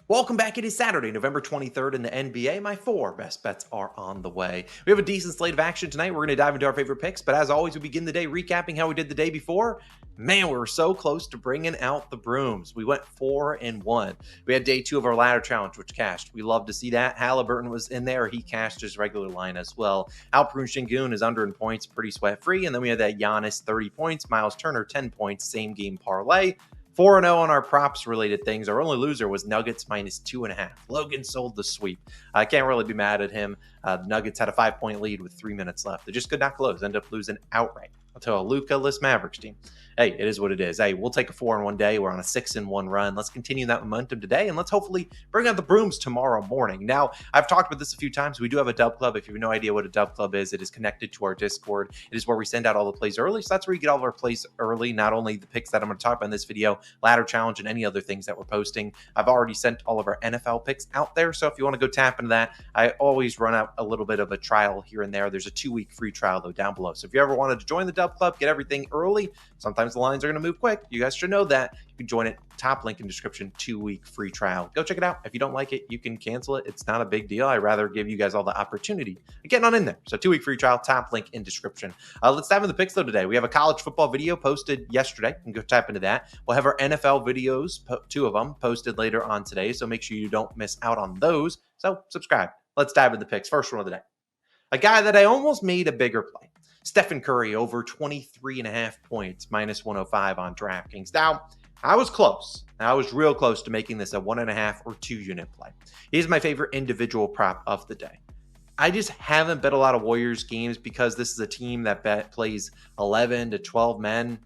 Welcome back. It is Saturday, November 23rd in the NBA. My four best bets are on the way. We have a decent slate of action tonight. We're going to dive into our favorite picks, but as always, we begin the day recapping how we did the day before. Man, we were so close to bringing out the brooms. We went 4-1. We had day two of our ladder challenge, which cashed. We love to see that. Halliburton was in there. He cashed his regular line as well. Alperen Şengün is under in points, pretty sweat-free. And then we had that Giannis 30 points, Miles Turner 10 points, same game parlay. 4-0 on our props-related things. Our only loser was Nuggets minus 2.5. Logan sold the sweep. I can't really be mad at him. The Nuggets had a 5-point lead with 3 minutes left. They just could not close. Ended up losing outright to a Luka-less Mavericks team. Hey, it is what it is. Hey, we'll take a 4-1 day. We're on a 6-1 run. Let's continue that momentum today, and let's hopefully bring out the brooms tomorrow morning. Now, I've talked about this a few times. We do have a DubClub. If you have no idea what a DubClub is, it is connected to our Discord. It is where we send out all the plays early, so that's where you get all of our plays early, not only the picks that I'm going to talk about in this video, ladder challenge, and any other things that we're posting. I've already sent all of our NFL picks out there, so if you want to go tap into that, I always run out a little bit of a trial here and there. There's a 2-week free trial, though, down below. So if you ever wanted to join the DubClub, get everything early, sometimes the lines are going to move quick. You guys should know that. You can join it. Top link in description, 2-week free trial. Go check it out. If you don't like it, you can cancel it. It's not a big deal. I'd rather give you guys all the opportunity of getting on in there. So 2-week free trial, top link in description. Let's dive into the picks though today. We have a college football video posted yesterday. You can go tap into that. We'll have our NFL videos, 2 of them, posted later on today. So make sure you don't miss out on those. So subscribe. Let's dive into the picks. First one of the day. A guy that I almost made a bigger play. Stephen Curry over 23.5 points, minus 105 on DraftKings. Now, I was close. I was real close to making this a 1.5 or 2 unit play. He's my favorite individual prop of the day. I just haven't bet a lot of Warriors games because this is a team that plays 11 to 12 men.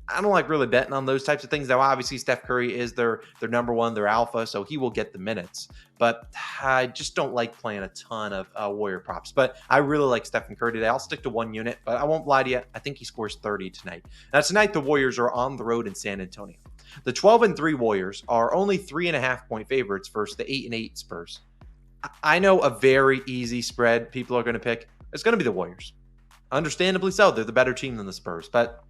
I don't like really betting on those types of things. Now, obviously, Steph Curry is their number one, their alpha, so he will get the minutes. But I just don't like playing a ton of Warrior props. But I really like Stephen Curry today. I'll stick to 1 unit, but I won't lie to you. I think he scores 30 tonight. Now, tonight, the Warriors are on the road in San Antonio. The 12-3 Warriors are only 3.5-point favorites versus the 8-8 Spurs. I know a very easy spread people are going to pick. It's going to be the Warriors. Understandably so. They're the better team than the Spurs. But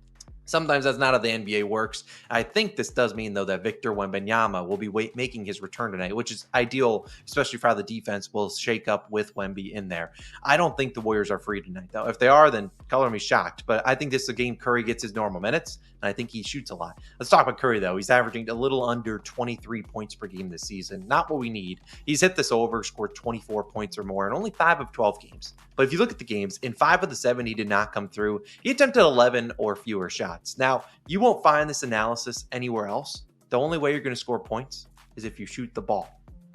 sometimes that's not how the NBA works. I think this does mean, though, that Victor Wembanyama will be making his return tonight, which is ideal, especially for how the defense will shake up with Wemby in there. I don't think the Warriors are free tonight, though. If they are, then color me shocked. But I think this is a game Curry gets his normal minutes, and I think he shoots a lot. Let's talk about Curry, though. He's averaging a little under 23 points per game this season. Not what we need. He's hit this over, scored 24 points or more in only 5 of 12 games. But if you look at the games, in 5 of the 7, he did not come through. He attempted 11 or fewer shots. Now, you won't find this analysis anywhere else. The only way you're going to score points is if you shoot the ball.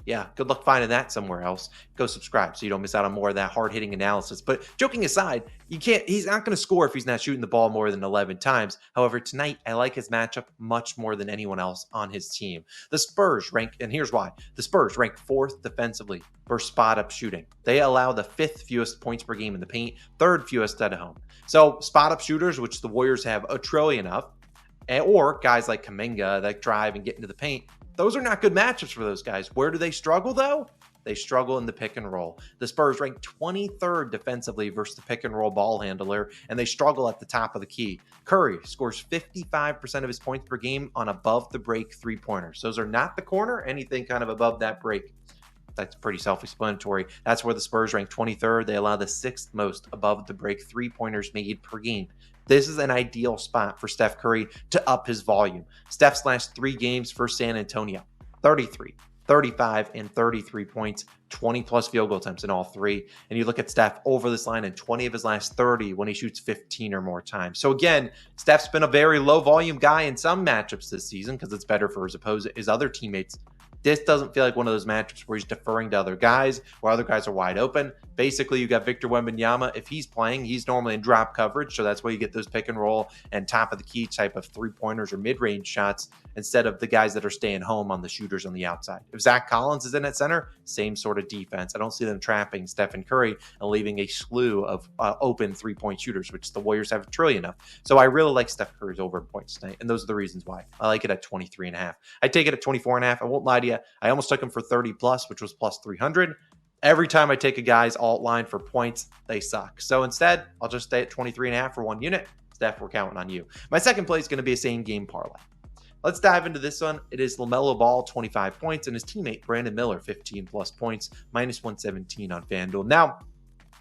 Yeah, good luck finding that somewhere else. Go subscribe so you don't miss out on more of that hard-hitting analysis. But joking aside, he's not going to score if he's not shooting the ball more than 11 times. However, tonight, I like his matchup much more than anyone else on his team. The Spurs rank, and here's why. The Spurs rank 4th defensively for spot-up shooting. They allow the 5th fewest points per game in the paint, 3rd fewest at home. So spot-up shooters, which the Warriors have a trillion of, or guys like Kuminga that drive and get into the paint, those are not good matchups for those guys. Where do they struggle, though? They struggle in the pick and roll. The Spurs rank 23rd defensively versus the pick and roll ball handler, and they struggle at the top of the key. Curry scores 55% of his points per game on above the break 3-pointers. Those are not the corner, anything kind of above that break. That's pretty self-explanatory. That's where the Spurs rank 23rd. They allow the 6th most above the break 3-pointers made per game. This is an ideal spot for Steph Curry to up his volume. Steph's last 3 games for San Antonio, 33, 35, and 33 points, 20-plus field goal attempts in all 3. And you look at Steph over this line in 20 of his last 30 when he shoots 15 or more times. So again, Steph's been a very low-volume guy in some matchups this season because it's better for his other teammates. This doesn't feel like one of those matchups where he's deferring to other guys, where other guys are wide open. Basically, you got Victor Wembanyama. If he's playing, he's normally in drop coverage, so that's why you get those pick and roll and top of the key type of 3-pointers or mid-range shots instead of the guys that are staying home on the shooters on the outside. If Zach Collins is in at center, same sort of defense. I don't see them trapping Stephen Curry and leaving a slew of open 3-point shooters, which the Warriors have a trillion of. So I really like Steph Curry's over in points tonight, and those are the reasons why. I like it at 23.5. I take it at 24.5. I won't lie to you. I almost took him for 30 plus, which was plus 300. Every time I take a guy's alt line for points, they suck. So instead, I'll just stay at 23.5 for 1 unit. Steph, we're counting on you. My second play is going to be a same game parlay. Let's dive into this one. It is LaMelo Ball, 25 points, and his teammate Brandon Miller, 15 plus points, minus 117 on FanDuel. Now,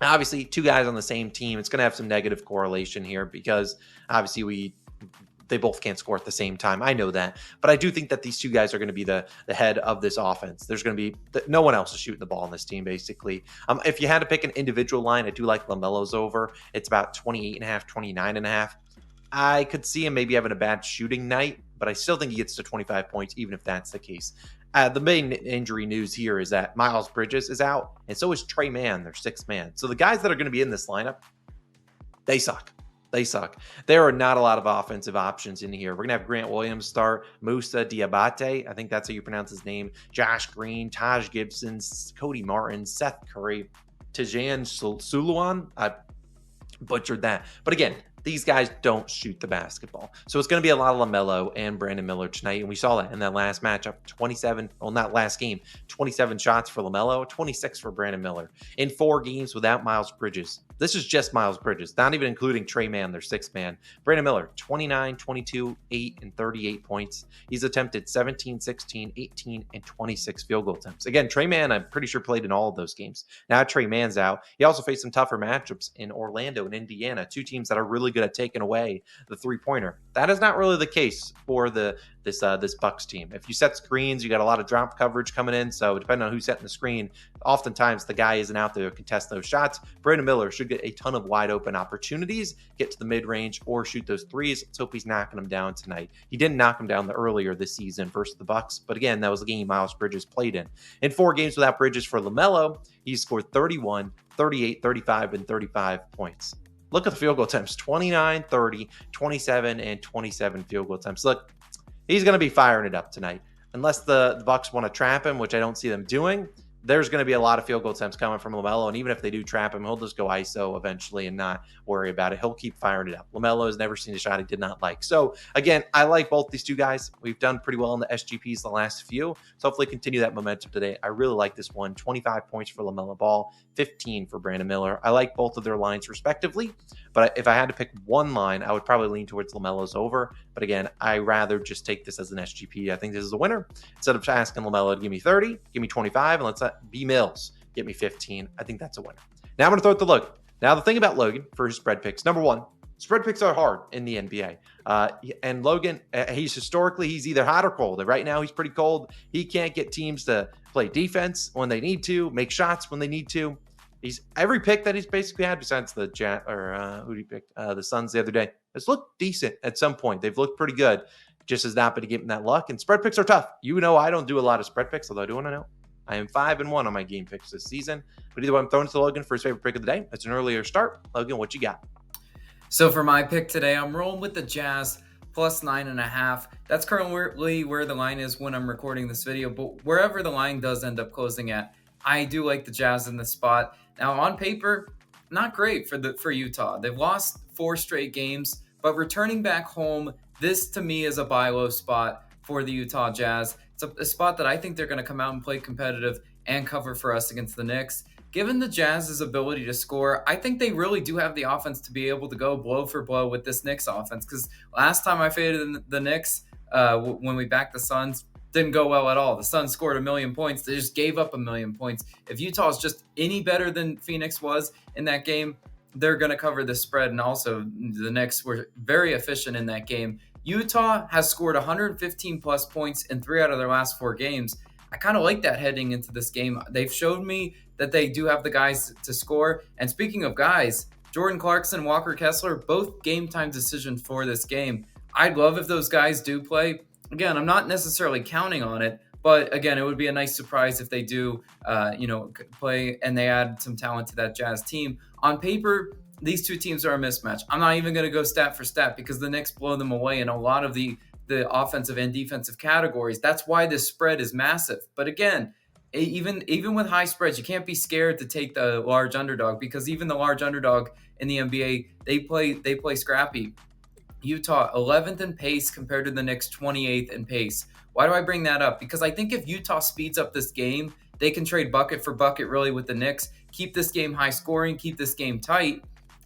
obviously, two guys on the same team. It's going to have some negative correlation here because obviously they both can't score at the same time. I know that. But I do think that these two guys are going to be the head of this offense. There's going to be no one else is shooting the ball on this team, basically. If you had to pick an individual line, I do like LaMelo's over. It's about 28.5, 29.5. I could see him maybe having a bad shooting night, but I still think he gets to 25 points, even if that's the case. The main injury news here is that Miles Bridges is out, and so is Trey Mann, their sixth man. So the guys that are going to be in this lineup, they suck. They suck. There are not a lot of offensive options in here. We're going to have Grant Williams start, Musa Diabate, I think that's how you pronounce his name, Josh Green, Taj Gibson, Cody Martin, Seth Curry, Tajan Suluan. I butchered that. But again, these guys don't shoot the basketball. So it's going to be a lot of LaMelo and Brandon Miller tonight. And we saw that in that last matchup, 27 shots for LaMelo, 26 for Brandon Miller in 4 games without Miles Bridges. This is just Miles Bridges, not even including Trey Mann, their sixth man. Brandon Miller, 29, 22, 8, and 38 points. He's attempted 17, 16, 18, and 26 field goal attempts. Again, Trey Mann, I'm pretty sure played in all of those games. Now Trey Mann's out. He also faced some tougher matchups in Orlando and Indiana, two teams that are really good at taking away the three-pointer. That is not really the case for this Bucks team. If you set screens, you got a lot of drop coverage coming in. So depending on who's setting the screen, oftentimes the guy isn't out there to contest those shots. Brandon Miller should get a ton of wide open opportunities, get to the mid-range or shoot those threes. Let's hope he's knocking them down tonight. He didn't knock them down earlier this season versus the Bucks, but again, that was the game Miles Bridges played in. In 4 games without Bridges for LaMelo, he scored 31, 38, 35, and 35 points. Look at the field goal attempts, 29, 30, 27, and 27 field goal attempts. Look, he's going to be firing it up tonight. Unless the Bucks want to trap him, which I don't see them doing, there's going to be a lot of field goal attempts coming from LaMelo. And even if they do trap him, he'll just go ISO eventually and not worry about it. He'll keep firing it up. LaMelo has never seen a shot he did not like. So again, I like both these two guys. We've done pretty well in the SGPs the last few. So hopefully continue that momentum today. I really like this one. 25 points for LaMelo Ball, 15 for Brandon Miller. I like both of their lines respectively. But if I had to pick one line, I would probably lean towards LaMelo's over. But again, I rather just take this as an SGP. I think this is a winner. Instead of asking LaMelo to give me 30, give me 25, and let's let B Mills get me 15. I think that's a winner. Now I'm going to throw it to Logan. Now the thing about Logan for his spread picks, number one, spread picks are hard in the NBA. And Logan, he's either hot or cold. Right now he's pretty cold. He can't get teams to play defense when they need to, make shots when they need to. He's every pick that he's basically had, besides the who he picked, the Suns the other day, has looked decent at some point. They've looked pretty good. Just has not been getting that luck. And spread picks are tough. You know, I don't do a lot of spread picks, although I do want to know I am 5-1 on my game picks this season. But either way, I'm throwing it to Logan for his favorite pick of the day. It's an earlier start. Logan, what you got? So for my pick today, I'm rolling with the Jazz plus 9.5. That's currently where the line is when I'm recording this video. But wherever the line does end up closing at, I do like the Jazz in this spot. Now, on paper, not great for Utah. They've lost 4 straight games, but returning back home, this to me is a buy low spot for the Utah Jazz. It's a spot that I think they're going to come out and play competitive and cover for us against the Knicks. Given the Jazz's ability to score, I think they really do have the offense to be able to go blow for blow with this Knicks offense. Because last time I faded the Knicks, when we backed the Suns, didn't go well at all. The Suns scored 1 million points. They just gave up 1 million points. If Utah is just any better than Phoenix was in that game, they're going to cover the spread. And also, the Knicks were very efficient in that game. Utah has scored 115 plus points in 3 out of their last 4 games. I kind of like that heading into this game. They've showed me that they do have the guys to score. And speaking of guys, Jordan Clarkson, Walker Kessler, both game time decisions for this game. I'd love if those guys do play. Again, I'm not necessarily counting on it, but again, it would be a nice surprise if they do, play and they add some talent to that Jazz team. On paper, these two teams are a mismatch. I'm not even going to go stat for stat because the Knicks blow them away in a lot of the offensive and defensive categories. That's why this spread is massive. But again, even with high spreads, you can't be scared to take the large underdog because even the large underdog in the NBA, they play scrappy. Utah 11th in pace compared to the Knicks 28th in pace. Why do I bring that up? Because I think if Utah speeds up this game, they can trade bucket for bucket really with the Knicks, keep this game high scoring, keep this game tight.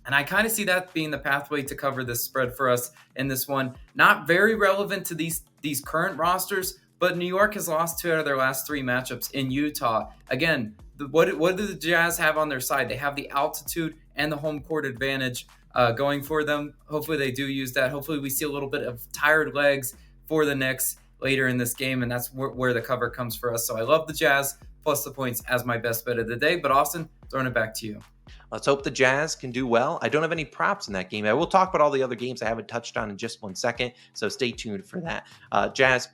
And I kind of see that being the pathway to cover this spread for us in this one. Not very relevant to these these current rosters, but New York has lost 2 out of their last 3 matchups in Utah. Again, what do the Jazz have on their side? They have the altitude and the home court advantage going for them. Hopefully they do use that. Hopefully we see a little bit of tired legs for the Knicks later in this game, and that's where the cover comes for us. So I love the Jazz plus the points as my best bet of the day. But Austin, throwing it back to you. Let's hope the Jazz can do well. I don't have any props in that game. I will talk about all the other games I haven't touched on in just 1 second, so stay tuned for that. Jazz,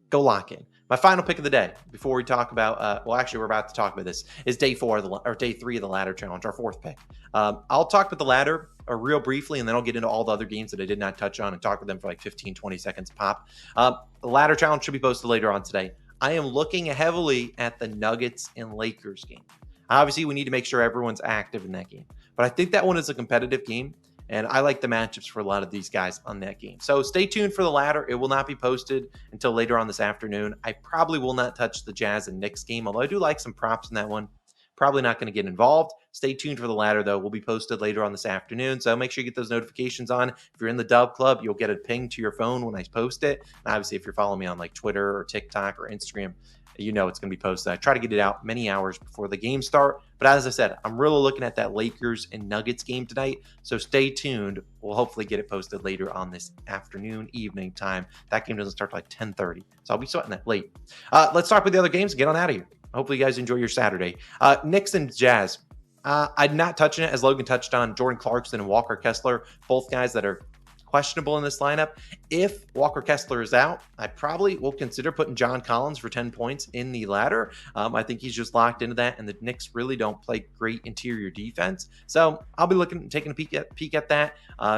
go lock in. My final pick of the day, before we talk about, well, actually, we're about to talk about this, is day 3 of the ladder challenge, our 4th pick. I'll talk about the ladder real briefly, and then I'll get into all the other games that I did not touch on and talk with them for like 15, 20 seconds pop. The ladder challenge should be posted later on today. I am looking heavily at the Nuggets and Lakers game. Obviously, we need to make sure everyone's active in that game. But I think that one is a competitive game, and I like the matchups for a lot of these guys on that game. So stay tuned for the ladder. It will not be posted until later on this afternoon. I probably will not touch the Jazz and Knicks game, although I do like some props in that one. Probably not going to get involved. Stay tuned for the ladder, though. Will be posted later on this afternoon, so make sure you get those notifications on. If you're in the DubClub, you'll get a ping to your phone when I post it. And obviously, if you're following me on like Twitter or TikTok or Instagram, you know it's going to be posted. I try to get it out many hours before the game start. But as I said, I'm really looking at that Lakers and Nuggets game tonight. So stay tuned. We'll hopefully get it posted later on this afternoon, evening time. That game doesn't start till like 10:30. So I'll be sweating that late. Let's talk about the other games and get on out of here. Hopefully you guys enjoy your Saturday. Knicks and Jazz. I'm not touching it, as Logan touched on. Jordan Clarkson and Walker Kessler, both guys that are questionable in this lineup. If Walker Kessler is out, I probably will consider putting John Collins for 10 points in the ladder. I think he's just locked into that, and the Knicks really don't play great interior defense. So I'll be taking a peek at that.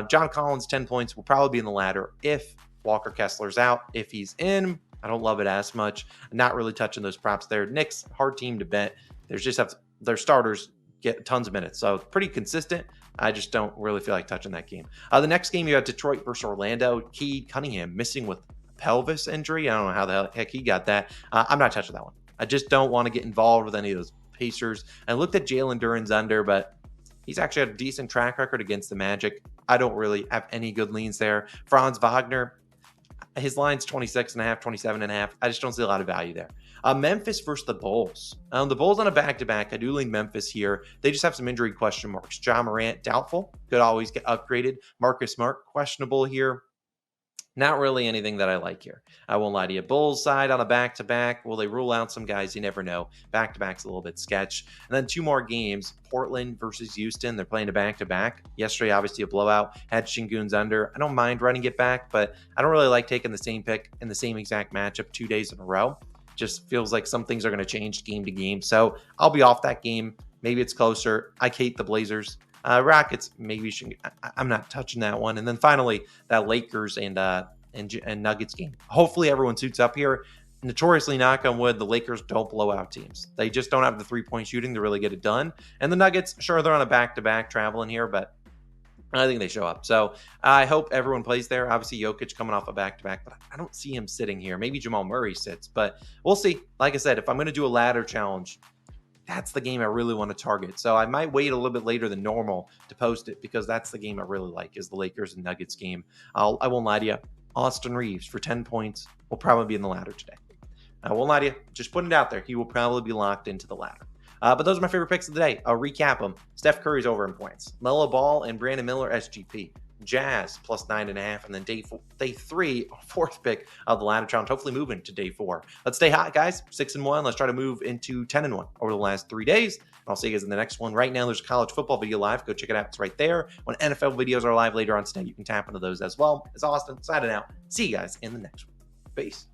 John Collins, 10 points, will probably be in the ladder if Walker Kessler's out. If he's in, I don't love it as much. Not really touching those props there. Knicks, hard team to bet. Their starters get tons of minutes, so pretty consistent. I just don't really feel like touching that game. The next game, you have Detroit versus Orlando. Key Cunningham missing with pelvis injury. I don't know how the heck he got that. I'm not touching that one. I just don't want to get involved with any of those Pacers. I looked at Jalen Duren's under, but he's actually had a decent track record against the Magic. I don't really have any good leans there. Franz Wagner, his line's 26.5, 27.5. I just don't see a lot of value there. Memphis versus the Bulls. The Bulls on a back-to-back. I do lean Memphis here. They just have some injury question marks. Ja Morant, doubtful. Could always get upgraded. Marcus Smart, questionable here. Not really anything that I like here. I won't lie to you. Bulls side on a back-to-back. Will they rule out some guys? You never know. Back-to-back's a little bit sketch. And then 2 more games. Portland versus Houston. They're playing a back-to-back. Yesterday, obviously, a blowout. Had Şengün's under. I don't mind running it back, but I don't really like taking the same pick in the same exact matchup 2 days in a row. Just feels like some things are going to change game to game. So I'll be off that game. Maybe it's closer. I hate the Blazers. Rockets, maybe I'm not touching that one. And then finally, that Lakers and Nuggets game. Hopefully everyone suits up here. Notoriously, knock on wood, the Lakers don't blow out teams. They just don't have the 3-point shooting to really get it done. And the Nuggets, sure, they're on a back-to-back traveling here, but I think they show up. So I hope everyone plays there. Obviously, Jokic coming off a back-to-back, but I don't see him sitting here. Maybe Jamal Murray sits, but we'll see. Like I said, if I'm going to do a ladder challenge, that's the game I really want to target. So I might wait a little bit later than normal to post it because that's the game I really like is the Lakers and Nuggets game. I won't lie to you. Austin Reeves for 10 points will probably be in the ladder today. I won't lie to you. Just putting it out there. He will probably be locked into the ladder. But those are my favorite picks of the day. I'll recap them. Steph Curry's over in points. Melo Ball and Brandon Miller SGP. Jazz plus 9.5. And then day 3, 4th pick of the ladder challenge. Hopefully moving to day 4. Let's stay hot, guys. 6-1. Let's try to move into 10-1 over the last 3 days. I'll see you guys in the next one. Right now, there's a college football video live. Go check it out. It's right there. When NFL videos are live later on today, you can tap into those as well. It's Austin signing out. See you guys in the next one. Peace.